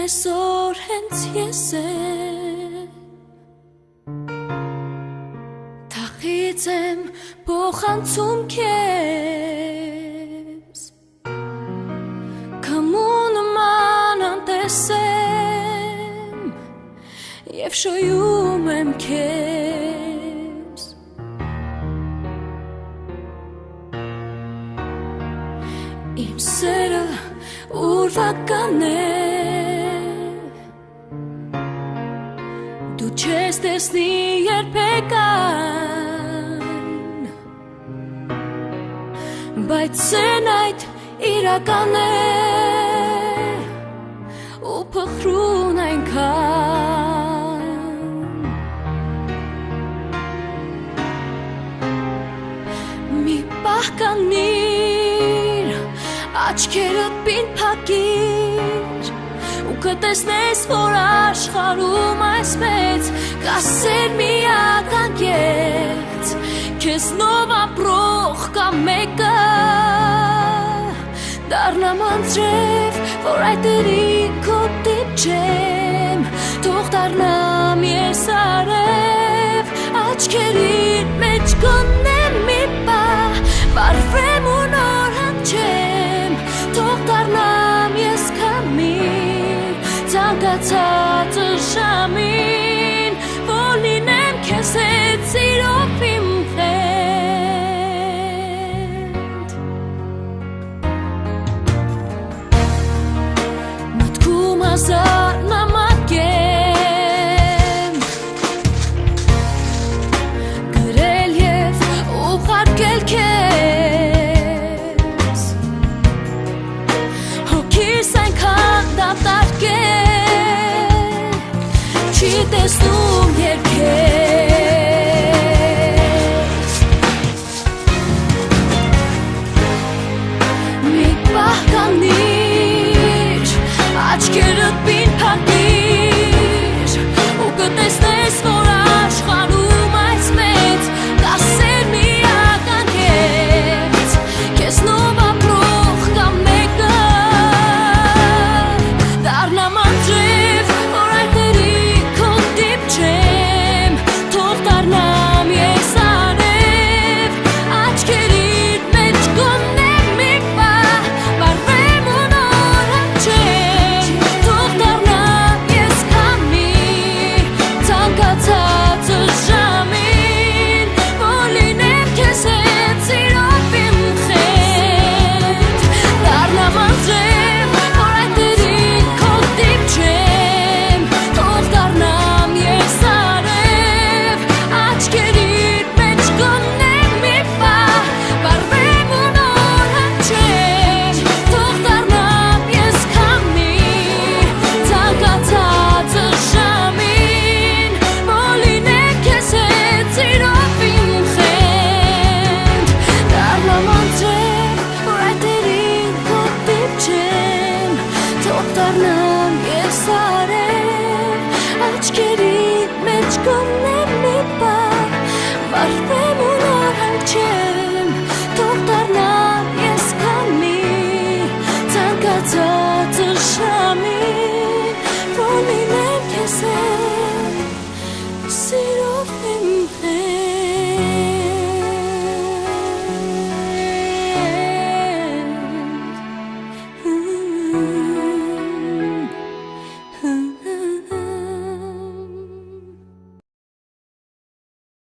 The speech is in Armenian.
այսօր հենց ես եմ Թախից եմ փոխանցում քեզ Քամու նման անտեսեմ Եվ շոյում եմ քեզ Իմ սերը ուրվական է Դու չես տեսնի երբեք այն Բայց սեն այդ իրական է Ու փխրուն այնքան Մի պահ կանգնիր Աչքերդ պին փակիր Ու կտեսնես, որ աշխարհում այսպես Կա սեր միական կեց Քեզնով ապրող կա մեկը Դառնամ անձրև, որ այդ քո դիպչեմ Թող դառնամ ես արև Աչքերիդ մեջ գոնեմ մի պահ Վարվեմ ու նոր հնչեմ Թող դառնամ ես քամի Ցանկացածը ժամին Որ լինեմ քեզ հետ սիրով իմ հետ Մտքում հազար նամակ եմ Գրել և ուղարկել քեզ Հոգիս այնքան դատարկ է Չի տեսնում երբեք Մի պահ կանգնիր Աչքերդ պին փակիր Ու կտեսնես, որ աշխարհում այս մեծ Կա սեր միական կեց Քեզնով ապրող կա մեկը Դառնամ անձրև, որ այդ քո դիպչեմ Թող դառնամ ես արև Աչքերիդ մեջ գոնեմ մի պահ Վարվեմ ու նոր հնչեմ Թող դառնամ ես քամի Ցանկացածը ժամին Որ լինեմ քեզ հետ սիրով իմ հետ Դառնամ անձրև, որ այդ քո դիպչեմ Թող դառնամ ես արև Աչքերիդ մեջ գոնեմ մի պահ Վարվեմ ու նոր հնչեմ Թող դառնամ ես քամի Ցանկացածը ժամին Որ լինեմ քեզ հետ սիրով իմ հետ Դառնամ անձրև, որ այդ քո դիպչեմ Թող դառնամ ես արև Աչքերիդ մեջ գոնեմ մի պահ Վարվեմ